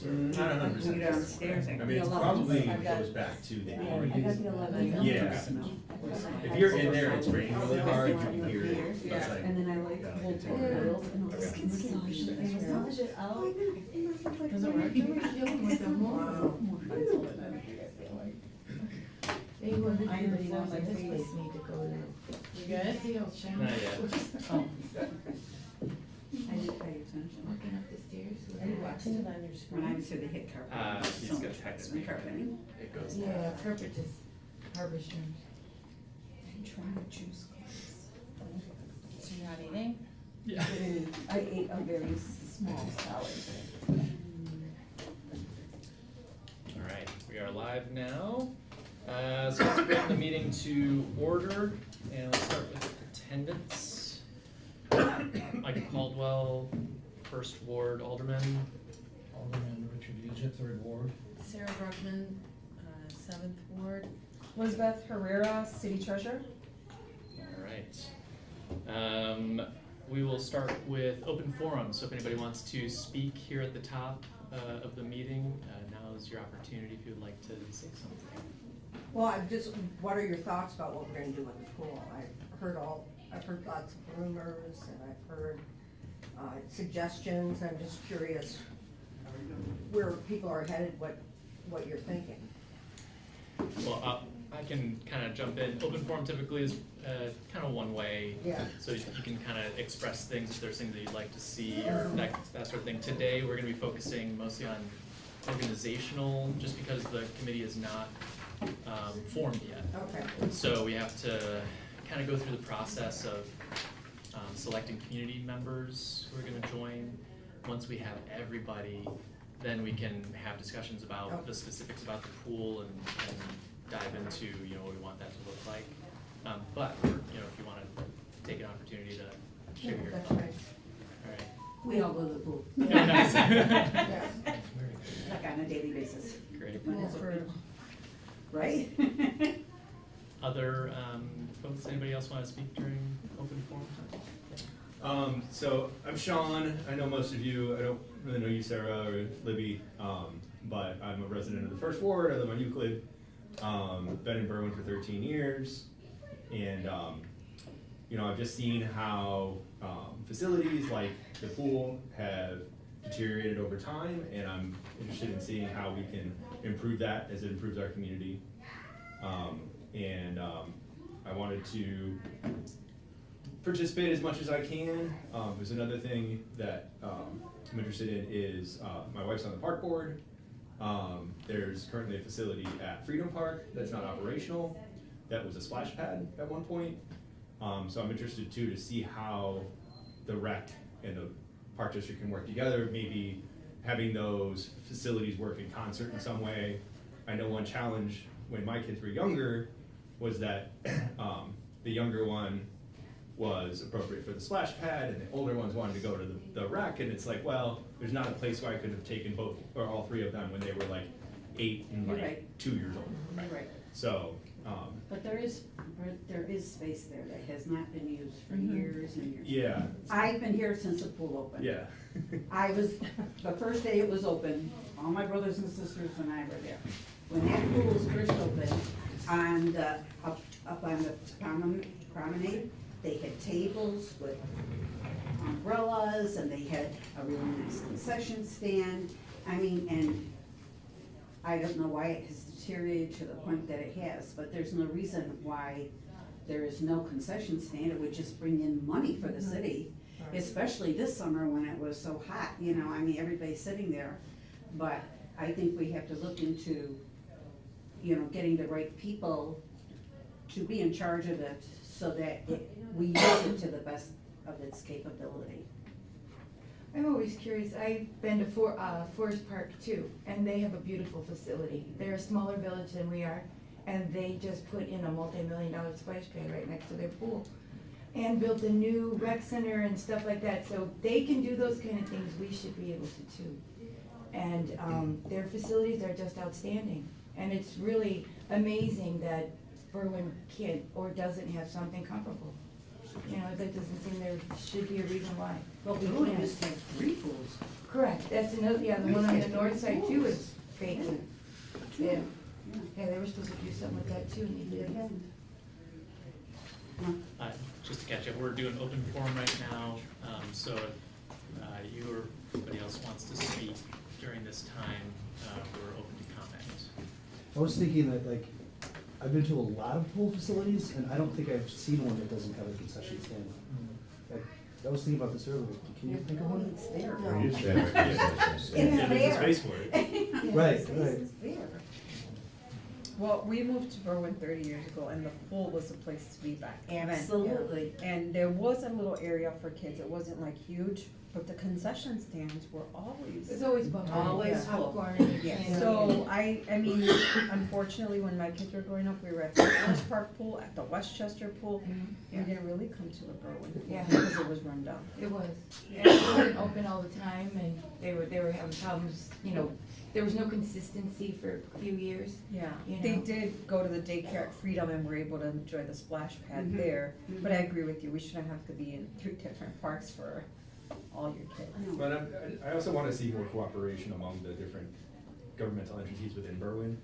or? I'm not 100% We downstairs. I mean, it probably goes back to the. Yeah. If you're in there, it's raining really hard, you can hear it. It's Yeah. like, And then I like yeah, hold it's oils and I'll Okay. just massage it out. Does it work? Anybody knows my face need to go there. You good? Not yet. Oh. I didn't pay attention. Walking up the stairs. Are you watching it on your When I screen? was through the hit carpet. He's so got much text better me. than carpeting. It goes. Yeah, carpet is harbor streams. I'm trying to choose colors. So you're not eating? Yeah. I ate a very small salad. All right, we are live now. So let's bring the meeting to order, and let's start with attendance. Michael Caldwell, First Ward Alderman. Alderman Richard Egypt, Third Ward. Sarah Bruckman, 7th Ward. Elizabeth Herrera, City Treasurer. All right. We will start with open forum, so if anybody wants to speak here at the top of the meeting, now is your opportunity if you would like to say something. Well, what are your thoughts about what we're gonna do with the pool? I've heard lots of rumors and I've heard suggestions. I'm just curious where people are headed, what you're thinking. Well, I can kind of jump in. Open forum typically is kind of one way. Yeah. So you can kind of express things if there's things that you'd like to see or that sort of thing. Today, we're going to be focusing mostly on organizational, just because the committee is not formed yet. Okay. So we have to kind of go through the process of selecting community members who are going to join. Once we have everybody, then we can have discussions about the specifics about the pool and dive into what we want that to look like. But if you want to take an opportunity to share your That's thoughts. right. All right. We all go to the pool. Oh, nice. Yeah. Like on a daily basis. Great. Pool for Right? Other folks, anybody else want to speak during open forum? So I'm Sean. I know most of you. I don't really know you, Sarah or Libby, but I'm a resident of the First Ward. I live on Euclid. Been in Berwyn for 13 years, and I've just seen how facilities like the pool have deteriorated over time, and I'm interested in seeing how we can improve that as it improves our community. I wanted to participate as much as I can. There's another thing that I'm interested in is my wife's on the park board. There's currently a facility at Freedom Park that's not operational. That was a splash pad at one point. So I'm interested too to see how the rec and the park district can work together, maybe having those facilities work in concert in some way. I know one challenge when my kids were younger was that the younger one was appropriate for the splash pad and the older ones wanted to go to the rec, and it's like, well, there's not a place where I could have taken both or all three of them when they were like 8 and like Right. 2 years old. You're right. So, But there is space there that has not been used for years and years. yeah, I've been here since the pool opened. yeah. I was, the first day it was open, all my brothers and sisters and I were there. When that pool was first opened, up on the promenade, they had tables with umbrellas, and they had a really nice concession stand. I mean, and I don't know why it has deteriorated to the point that it has, but there's no reason why there is no concession stand. It would just bring in money for the city, especially this summer when it was so hot, I mean, everybody's sitting there. But I think we have to look into, getting the right people to be in charge of it so that we use it to the best of its capability. I'm always curious. I've been to Forest Park too, and they have a beautiful facility. They're a smaller village than we are, and they just put in a multi-million-dollar splash pad right next to their pool and built a new rec center and stuff like that. So they can do those kind of things. We should be able to too. And their facilities are just outstanding. And it's really amazing that Berwyn can't or doesn't have something comparable. You know, that doesn't seem there should be a reason why. Well, we only used to have 3 pools. Correct, that's another, yeah, the one on the north side too is vacant. Yeah, yeah, they were supposed to do something with that too, and they didn't. Just to catch up, we're doing open forum right now, so if you or anybody else wants to speak during this time, we're open to comment. I was thinking that, like, I've been to a lot of pool facilities, and I don't think I've seen one that doesn't have a concession stand. Like, I was thinking about this earlier, can you think of one? It's there. No. It's Yeah, there's a there. space for it. Right, Space right. is there. Well, we moved to Berwyn 30 years ago, and the pool was the place to be back then. Absolutely. And there was a little area for kids, it wasn't like huge, but the concession stands were always. It's always bumping. Always full. Popcorn and Yeah, candy. so I mean, unfortunately, when my kids were growing up, we were at the Forest Park pool, at the Westchester pool. We didn't really come to the Berwyn pool Yeah. because it was run down. It was, and it wasn't open all the time, and they were having problems, you know, there was no consistency for a few years. Yeah, You they know. did go to the daycare at Freedom and were able to enjoy the splash pad Mhm. there. But I agree with you, we shouldn't have to be in 3 different parks for all your kids. But I also want to see more cooperation among the different governmental entities within Berwyn.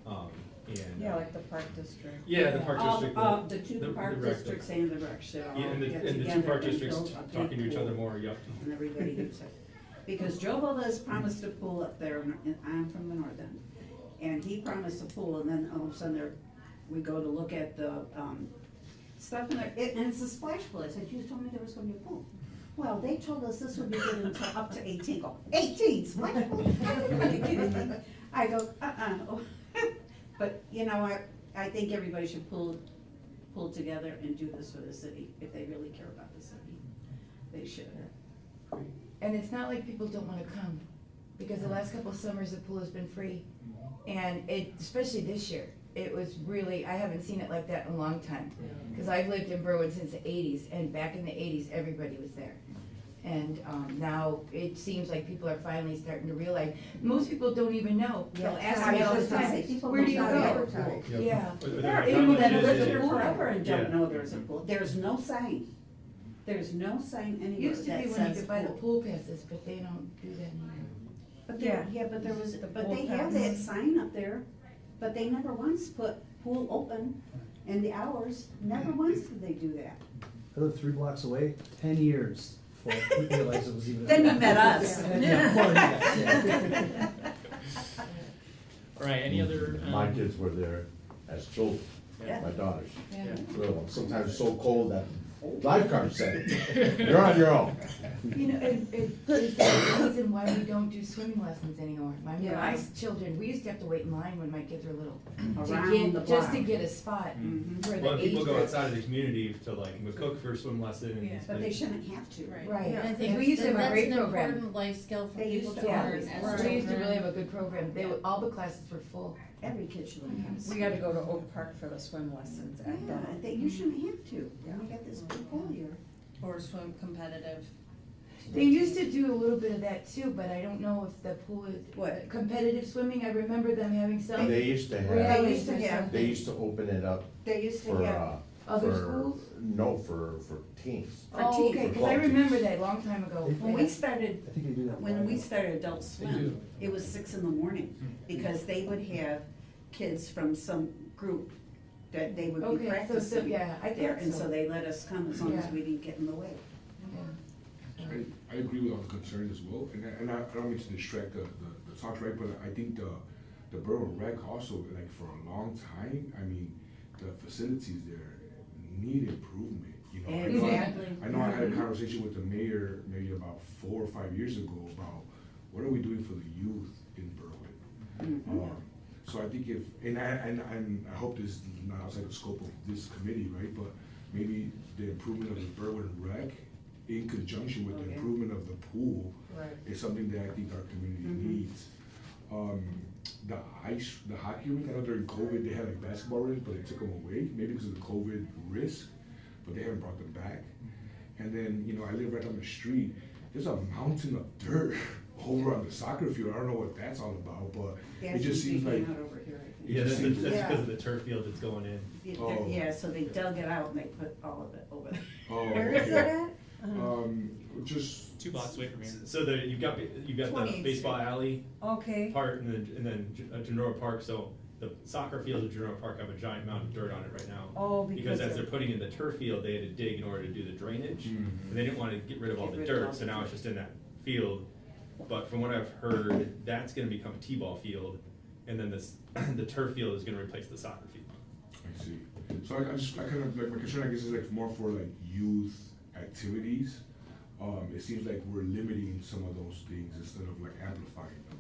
And Yeah, like the park district. yeah, the park district. The 2 the park rec- districts and the rec should all Yeah, and get the 2 together park and districts build a big talking to each other pool. more, yep. And everybody use it. Because Joe Velez promised a pool up there, and I'm from the north end. And he promised a pool, and then all of a sudden we go to look at the, stuff in there, and it's a splash pool. I said, you told me there was gonna be a pool. Well, they told us this would be good until up to 18. Go, 18, splash pool? Are you kidding me? I go, But, you know, I think everybody should pull together and do this for the city, if they really care about the city. They should. And it's not like people don't wanna come, because the last couple of summers, the pool has been free. And it, especially this year, it was really, I haven't seen it like that in a long time. Cause I've lived in Berwyn since the 80s, and back in the 80s, everybody was there. And, now it seems like people are finally starting to realize, most people don't even know. They'll Yeah, ask I me was all the just gonna time, say, people where do you don't go? advertise. Yeah. There are Are people that have colleges lived there and- forever and Yeah. don't know there's a pool. There's no sign. There's no sign It anywhere used to that be when you says could buy the pool. pool passes, but they don't do that anymore. But there, yeah, but there was, The but pool they have pass. that sign up there, but they never once put pool open and the hours, never once did they do that. I live 3 blocks away, 10 years before I realized it was even. Then you met us. Yeah, well, yeah. All right, any other? My kids were there as children, Yeah. my daughters. Yeah. Little ones, sometimes so cold that lifeguards said, you're on your own. You know, it's the reason why we don't do swimming lessons anymore. My, Yeah. my children, we used to have to wait in line when my kids were little. Around the Just to block. get a spot Mhm. for Well, the people age go group. outside of the community to like McCook for a swim lesson and. Yeah. But they shouldn't have to. Right, And I and think we used to have a great that's an program. important life skill for They people used to to Yeah, learn as always. we used to really have children. a good program. They, all the classes were full. Every kid should learn how to We swim. gotta go to Oak Park for the swim lessons at Yeah, the. you shouldn't have to. And we got this big pool here. Or swim competitive. They used to do a little bit of that too, but I don't know if the pool is. What? Competitive swimming, I remember them having some. They used to They have, used to have, they used to open it up they used to for, have, Other for, schools? no, for teens. for Oh, okay, teens. cause I remember that a long time ago. When we started, I think they do that. when we started Adult They Swim, do. it was 6 in the morning, because they would have kids from some group that they would be Okay, so, practicing yeah, I there, thought and so so. they let us come as long as Yeah. we didn't get in the way. I agree with all the concerns as well, and I don't mean to distract the talk, right, but I think the Berwyn Rec also, like, for a long time, I mean, the facilities there need improvement, you know. Exactly. I know I had a conversation with the mayor maybe about 4 or 5 years ago about what are we doing for the youth in Berwyn? Mhm. So I think if, and I hope this is not outside the scope of this committee, right, but maybe the improvement of the Berwyn Rec in conjunction with the Okay. improvement of the pool Right. is something that I think our community Mhm. needs. The hockey rink, I know during COVID, they had like basketball rinks, but they took them away, maybe because of the COVID risk, but they haven't brought them back. And then, you know, I live right down the street, there's a mountain of dirt over on the soccer field, I don't know what that's all about, but it That's just seems like. out over here, I think. Yeah, that's Yeah. because of the turf field that's going in. Oh. Yeah, so they dug it out and they put all of it over there. Oh, Where is okay. that at? Just 2 blocks away from here. So you've got the 28th baseball Street. alley Okay, part and then Genora Park, so the soccer field at Genora Park have a giant mound of dirt on it right now. oh, Because as they're of, putting in the turf field, they had to dig in order to do the drainage, Mhm. and they didn't wanna get rid of all Get the rid of all dirt, so the now dirt. it's just in that field. But from what I've heard, that's gonna become a T-ball field, and then the turf field is gonna replace the soccer field. I see. So I kind of, like, my concern, I guess, is like more for like youth activities. It seems like we're limiting some of those things instead of like amplifying them.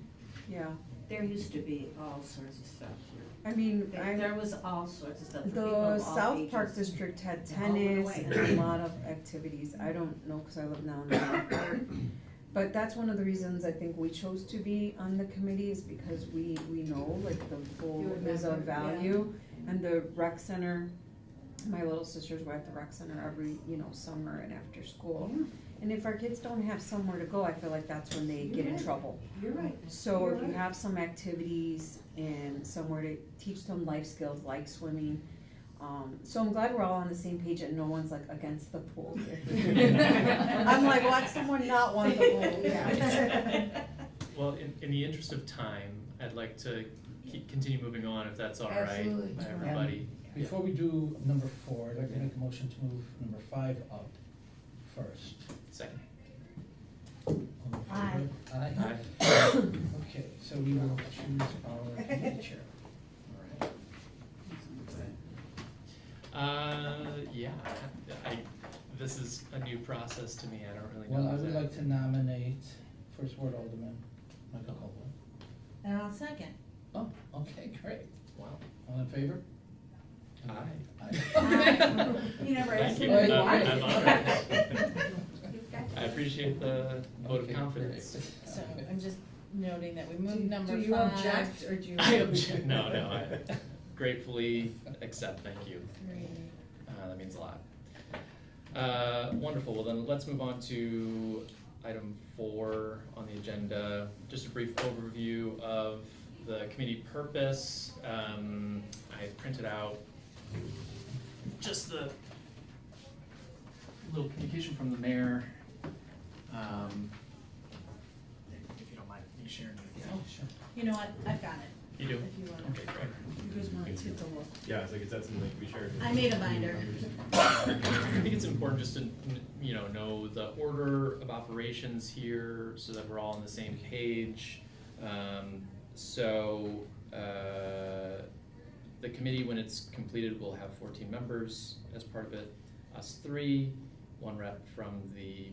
yeah, There used to be all sorts of stuff here. I mean, There was all sorts of stuff for people the of all South Park ages. District had All went tennis away. and a lot of activities, I don't know, cause I live now in the North Park. But that's one of the reasons I think we chose to be on the committee is because we know like the pool You is of remember, yeah. value. And the rec center, my little sisters were at the rec center every, summer and after school. Yeah. And if our kids don't have somewhere to go, I feel like that's when they You're get in right. trouble. You're right. So You're if you right. have some activities and somewhere to teach them life skills like swimming, so I'm glad we're all on the same page and no one's like against the pool. I'm like, watch someone not want the pool. Yeah. Well, in the interest of time, I'd like to continue moving on if that's all right Absolutely. by everybody. Before we do number 4, I'd like to make a motion to move number 5 up first. Second. All in favor? Aye. Aye. Okay, so we will choose our committee chair. All right. Yeah, this is a new process to me, I don't really know. Well, I would exactly. like to nominate First Ward Alderman Michael Caldwell. And I'll second. Oh, okay, great. Wow. All in favor? Aye. Aye. You never Thank asked you. me Thank why. I'm honored. You've got I appreciate the vote of Okay, confidence. So I'm just noting that we moved number 5. Do you object or do you? I object, no, I gratefully accept, thank you. That means a lot. Wonderful, well then let's move on to item 4 on the agenda. Just a brief overview of the committee purpose. I printed out just the little communication from the mayor. If you don't mind me sharing with you. Oh, sure. You know what, I've got it. You do? If you want. Okay, great. You guys want to take a look? Yeah, it's like, is that something that can be shared? I made a binder. I think it's important just to, know the order of operations here so that we're all on the same page. The committee, when it's completed, will have 14 members as part of it. Us 3, 1 rep from the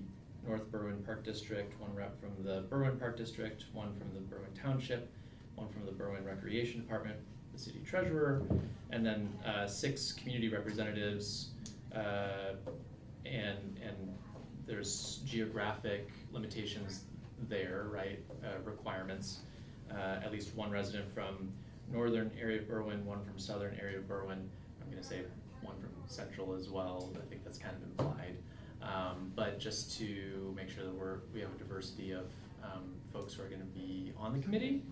North Berwyn Park District, 1 rep from the Berwyn Park District, 1 from the Berwyn Township, 1 from the Berwyn Recreation Department, the city treasurer, and then 6 community representatives, and there's geographic limitations there, right, requirements. At least 1 resident from northern area of Berwyn, 1 from southern area of Berwyn. I'm gonna say 1 from central as well, I think that's kind of implied. But just to make sure that we have a diversity of folks who are gonna be on the committee.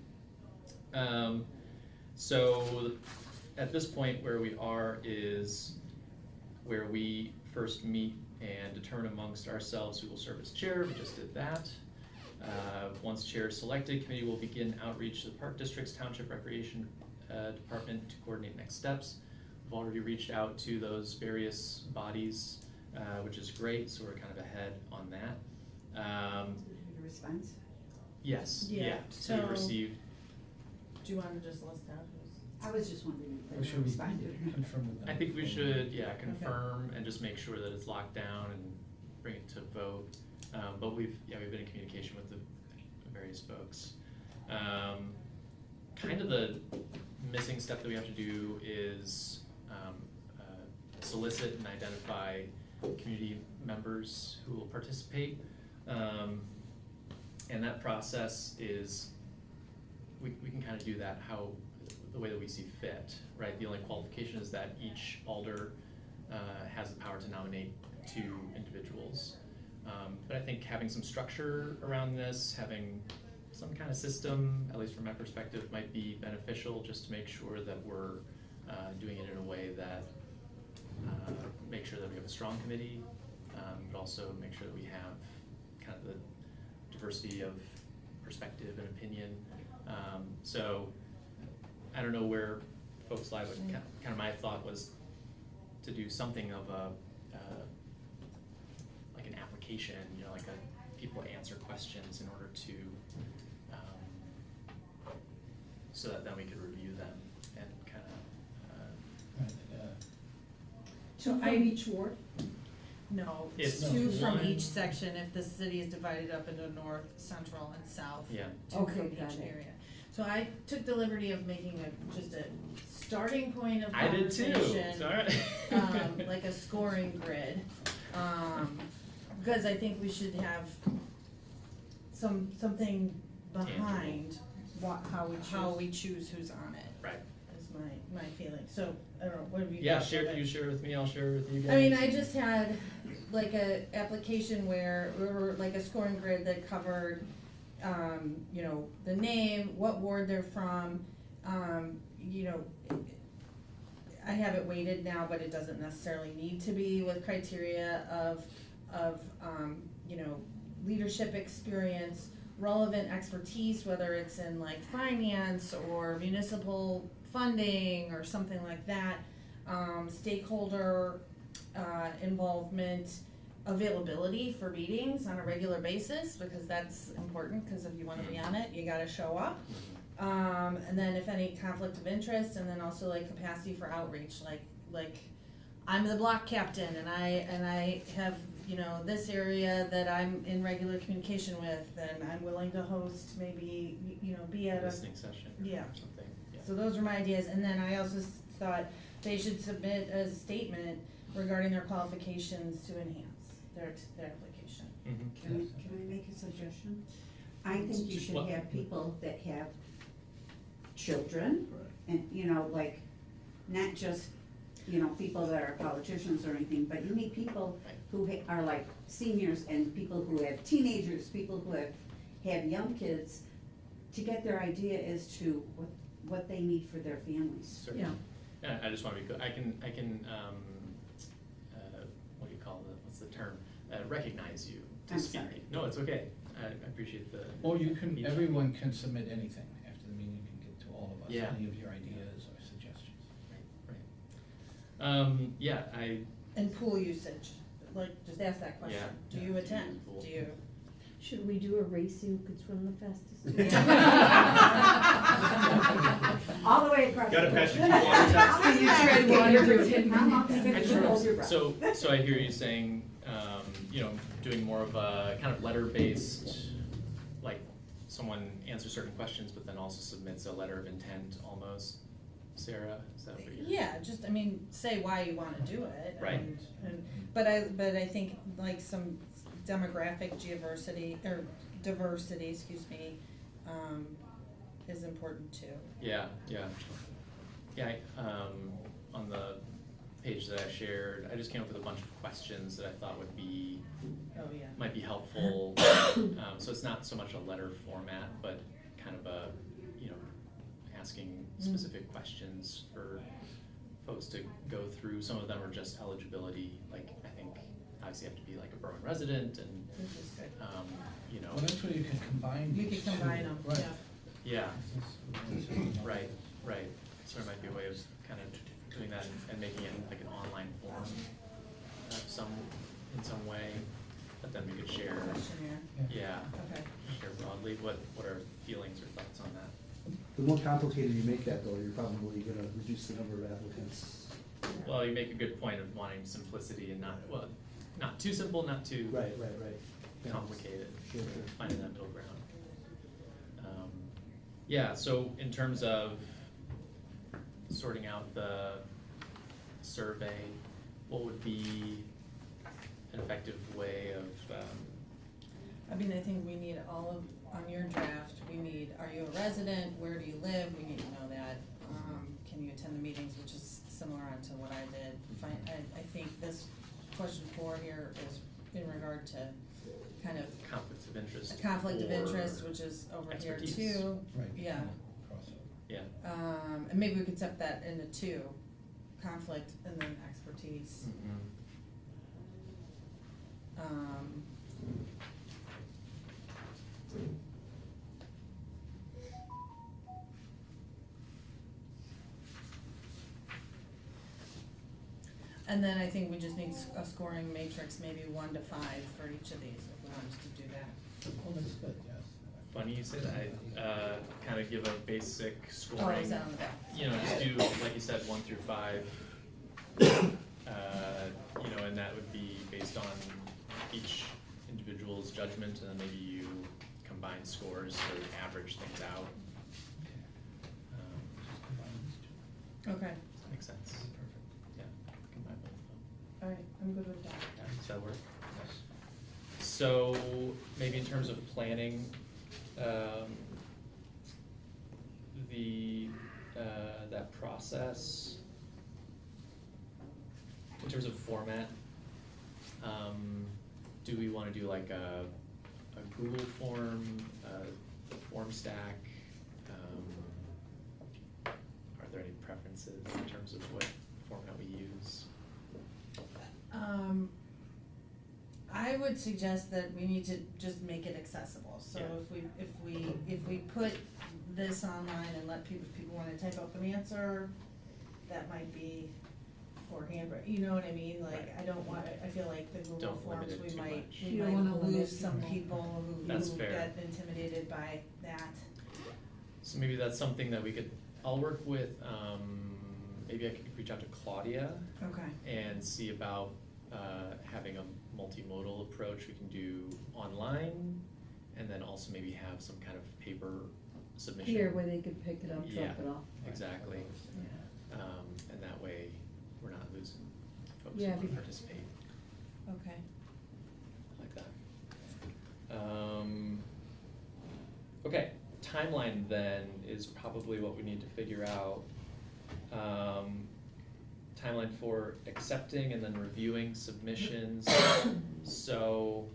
So at this point where we are is where we first meet and determine amongst ourselves who will serve as chair. We just did that. Once chair is selected, committee will begin outreach to the Park District's Township Recreation Department to coordinate next steps. We've already reached out to those various bodies, which is great, so we're kind of ahead on that. The response? Yes, Yeah, yeah, so we so- received, Do you want to just list out who's? I was just wondering Or if should they we responded. confirm with them? I think we should, yeah, confirm and just make sure that it's locked down and bring it to vote. But we've been in communication with the various folks. Kind of the missing step that we have to do is solicit and identify community members who will participate. And that process is, we can kind of do that the way that we see fit, right? The only qualification is that each alder has the power to nominate 2 individuals. But I think having some structure around this, having some kind of system, at least from my perspective, might be beneficial, just to make sure that we're doing it in a way that make sure that we have a strong committee, but also make sure that we have kind of the diversity of perspective and opinion. So I don't know where folks lie, but kind of my thought was to do something of a like an application, you know, like people answer questions in order to so that then we could review them and kind of So From I, each ward? no, It's two from one- each section if the city is divided up into north, central, and south. yeah. Two Okay, from got each it. area. So I took the liberty of making just a starting point of I did too. conversation. Sorry. Like a scoring grid, because I think we should have something behind how we choose who's on it, Right. is my feeling. So, I don't know, what have you Yeah, got? you share with me, I'll share with you guys. I mean, I just had like a application where, or like a scoring grid that covered, you know, the name, what ward they're from, you know, I have it weighted now, but it doesn't necessarily need to be, with criteria of, you know, leadership experience, relevant expertise, whether it's in like finance or municipal funding or something like that, stakeholder involvement, availability for meetings on a regular basis, because that's important, because if you wanna be on it, you gotta show up. And then if any conflict of interest, and then also like capacity for outreach, like I'm the block captain and I have, you know, this area that I'm in regular communication with, and I'm willing to host maybe, you know, be at a, Listening session or Yeah. something, yeah. so those are my ideas. And then I also thought they should submit a statement regarding their qualifications to enhance their application. Mhm. Can I make a suggestion? I think you should What? have people that have children, and, you know, like, not just, you know, people that are politicians or anything, but you need people who are like seniors and people who have teenagers, people who have young kids, to get their idea as to what they need for their families. Certainly. Yeah, I just want to be good, I can, what do you call what's the term? Recognize you to I'm speak. sorry. No, it's okay, I appreciate the. Or you can, feedback. everyone can submit anything after the meeting, you can get to all of us, Yeah. any of your ideas or suggestions. Right. Yeah, And pool usage, like, just ask that question. Yeah. Do you attend? Pool. Do you? Should we do a race who could swim the fastest? All the way across. Gotta the pass board. your water test. Can you tread water through it? How long is it to hold your breath? so I hear you saying, you know, doing more of a kind of letter-based, like, someone answers certain questions, but then also submits a letter of intent almost. Sarah, is that what you're? Yeah, just, I mean, say why you wanna do it. Right. But I think like some demographic diversity, excuse me, is important too. Yeah, on the page that I shared, I just came up with a bunch of questions that I thought would be, Oh, yeah. might be helpful. So it's not so much a letter format, but kind of a, you know, asking specific questions for folks to go through. Some of them are just eligibility, like, I think, obviously you have to be like a Berlin resident and, This is good. you know. Well, that's where you can combine You these can two. combine them, Right. yeah. Yeah, right. So there might be a way of kind of doing that and making it like an online form in some way, but then we could share, Questionnaire, yeah, okay. share broadly what are feelings or thoughts on that. The more complicated you make that though, you're probably gonna reduce the number of applicants. Well, you make a good point of wanting simplicity and not too simple, not too Right. Yeah. complicated, Sure. finding that middle ground. Yeah, so in terms of sorting out the survey, what would be an effective way of, I mean, I think we need all of, on your draft, we need, are you a resident, where do you live, we need to know that. Can you attend the meetings, which is similar on to what I did. I think this question 4 here is in regard to kind of Conflicts of interest. a conflict of or interest, which is over here expertise. too. Right. Yeah. Crossover. Yeah, And maybe we could set that into two, conflict and then expertise. Um, And then I think we just need a scoring matrix, maybe 1 to 5 for each of these, if we wanted to do that. Oh, that's good, yes. funny you say that. I kind of give a basic Oh, scoring. is that on the back? You know, just do, like you said, 1 through 5. You know, and that would be based on each individual's judgment, and then maybe you combine scores to average things out. Just combine these two. Okay, Does that make sense? Perfect. Yeah, combine both of them. all right, I'm good with that. Yeah, does that work? Yes. So maybe in terms of planning, that process, in terms of format, do we wanna do like a Google form, a form stack? Are there any preferences in terms of what format we use? I would suggest that we need to just make it accessible, so Yeah. if we put this online and let people, if people wanna type up an answer, that might be, or handwritten, you know what I mean, like, Right. I don't want, I feel like the Google Don't limit Forms, it we too might, much. we You don't might wanna limit lose some people. people That's who fair. get intimidated by that. So maybe that's something that we could, I'll work with, maybe I could reach out to Claudia Okay. and see about having a multimodal approach. We can do online, and then also maybe have some kind of paper submission. Here, where they could pick it up, Yeah. drop it off. Exactly. Yeah. And that way, we're not losing folks who Yeah, want to be- participate. Okay. Like that. Okay, timeline then is probably what we need to figure out. Timeline for accepting and then reviewing submissions. So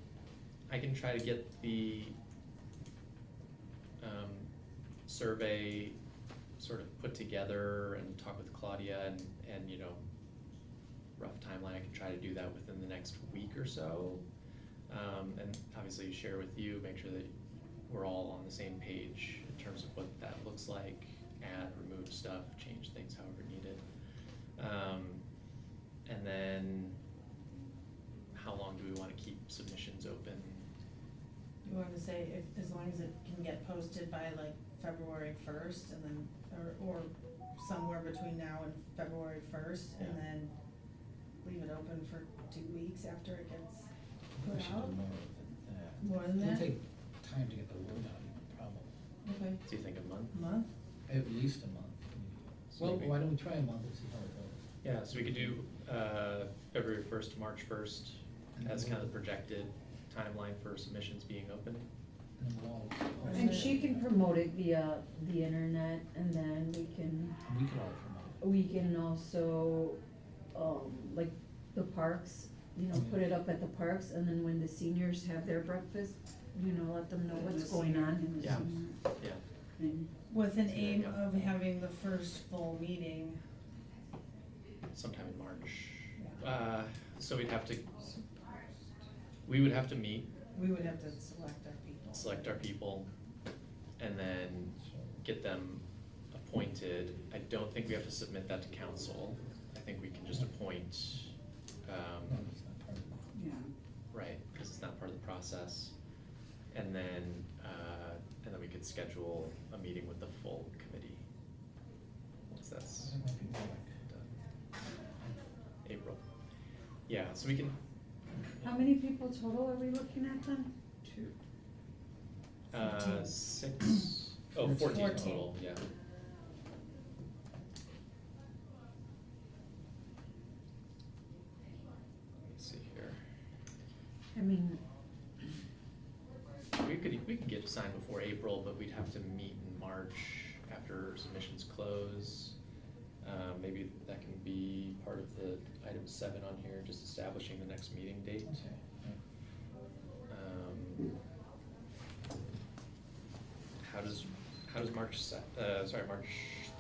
I can try to get the survey sort of put together and talk with Claudia and you know, rough timeline. I can try to do that within the next week or so. And obviously share with you, make sure that we're all on the same page in terms of what that looks like, add, remove stuff, change things however needed. And then how long do we wanna keep submissions open? You want to say if, as long as it can get posted by like February 1st and then, or somewhere between now and February 1st, and Yeah. then leave it open for 2 weeks after it gets We put should do out? more than that. More than that? It'll take time to get the word out even, probably. Okay, Do you think a month? month? At least a month. So Well, maybe- why don't we try a month and see how it goes? Yeah, so we could do February 1st to March 1st as kind of the projected timeline for submissions being open. And then we'll all. And she can promote it via the internet, and then we can And we can all promote it. We can also, like, the parks, you know, put it up at the parks, and then when the seniors have their breakfast, you know, let them know what's going on. Yeah. Yeah, And With an That's a good aim idea. of having the first full meeting. sometime in March. So we would have to meet, We would have to select our people. select our people, and then get them appointed. I don't think we have to submit that to council. I think we can just appoint, No, it's not part of it. yeah, right, because it's not part of the process. And then we could schedule a meeting with the full committee. Once that's That might be more like- done. April. Yeah, so we can, How many people total are we looking at then? 6, 14 14. total, yeah. Let's see here. I mean, We could get signed before April, but we'd have to meet in March after submissions close. Maybe that can be part of the item 7 on here, just establishing the next meeting date. Okay, yeah. was March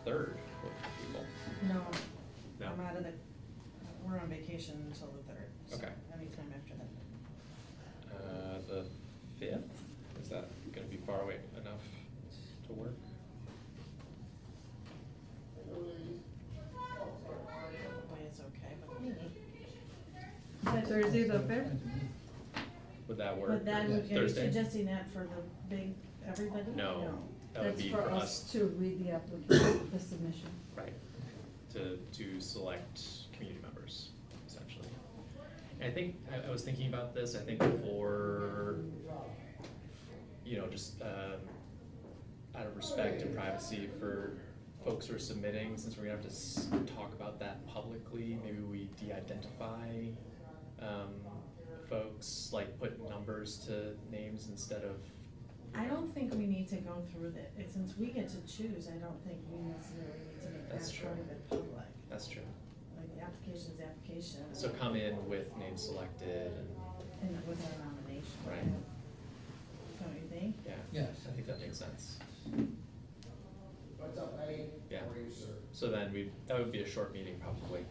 3rd with people. No, No? I'm out of the, we're on vacation until the 3rd. so Okay. Anytime after that. The 5th, is that gonna be far away enough to work? Boy, it's okay, but me. Thursday the fifth? Would that work? But that or would, are you Thursday? suggesting that for the big, everybody? No, that would be for us, to read the application, the submission. right, to select community members, essentially. And I think, I was thinking about this, I think for, you know, just, out of respect and privacy for folks who are submitting, since we're gonna have to talk about that publicly, maybe we de-identify, folks, like put numbers to names instead of, I don't think we need to go through that, since we get to choose, I don't think we necessarily need to make That's that true. part of it public. that's true. Like, the application's the application. So come in with names selected and, And with our nomination. Right. Don't you think? yeah. Yes. I think that makes sense. Yeah. So then that would be a short meeting probably.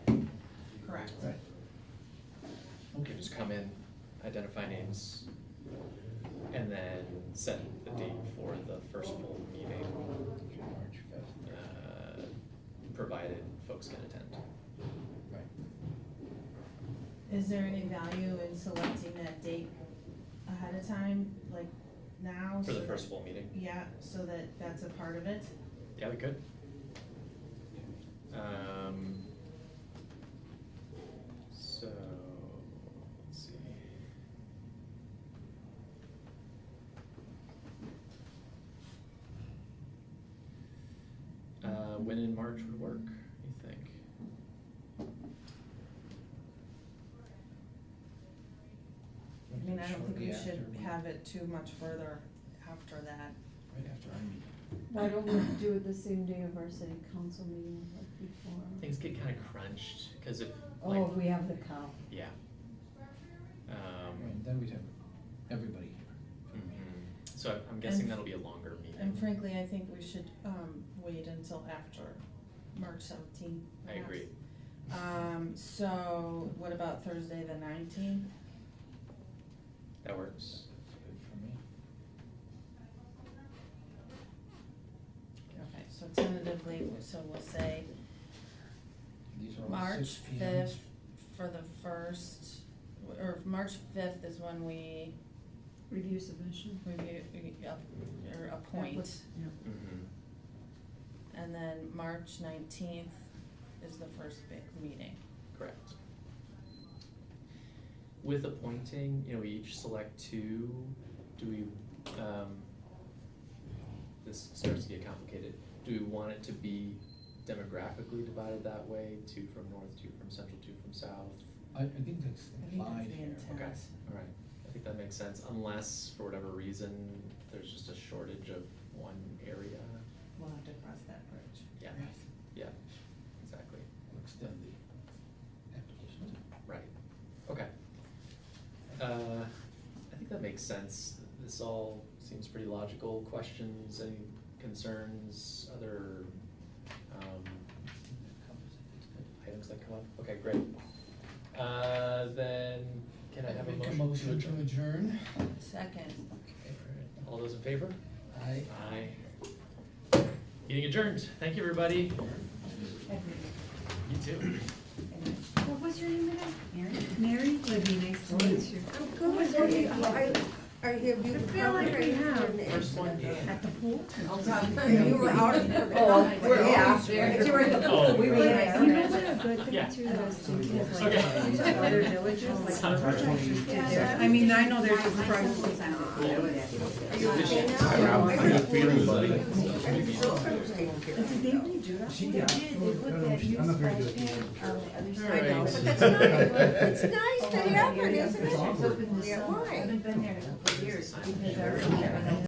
Correct. Right. Okay, just come in, identify names, and then set the date for the first full meeting, March 5th. provided folks can attend. Right. Is there any value in selecting that date ahead of time, like now? For the so first that- full meeting? Yeah, so that that's a part of it? Yeah, we could. So, let's see. When in March would work, you think? I mean, I don't think we Shortly should after have it too much further after that. Right after our meeting. Why don't we do it the same day of our city council meeting, like before? Things get kinda crunched, cause if, Oh, like, we have the cow. yeah. And then we'd have everybody here. So I'm guessing And- that'll be a longer meeting. And frankly, I think we should, wait until after March 17th. I agree. So what about Thursday, the 19th? That works. That's good for me. Okay, so tentatively, so we'll say These are all March 6 p.m.s. 5th for the first, or March 5th is when we Review submission. review, or appoint. Mhm. And then March 19th is the first big meeting. Correct. With appointing, you know, we each select two, do we, this starts to get complicated. Do we want it to be demographically divided that way, two from north, two from central, two from south? I think that's I think implied that's the here. intent. Okay, all right, I think that makes sense, unless for whatever reason, there's just a shortage of one area. We'll have to cross that bridge. Yeah, Right. yeah, exactly, We'll extend the application. right, okay. I think that makes sense, this all seems pretty logical, questions, any concerns, other, items that come up, okay, great. Then, can I have a Make motion to adjourn? adjourn. Second. Okay, all those in favor? Aye. Aye. Meeting adjourned, thank you, everybody. You too. What was your name again? Mary? Mary? Libby, nice to meet you. I'm good. I have you. I feel like I have. First one, At the pool? You were out of the. Oh, yeah. You were at the Oh. pool, we were there. You know what a good Yeah. thing too, those two, is like, Okay. other villages, like, Sounds we're right. just did theirs. I mean, I know there's just prices. Are you okay now? I got feelings, buddy. Did they already do that? She, They yeah. did, they put that I'm used not very splash good at pad these. on the other All side. right. But that's nice, it's nice to have it, isn't it? It's awkward. Yeah, why? I haven't been there in a couple of years because I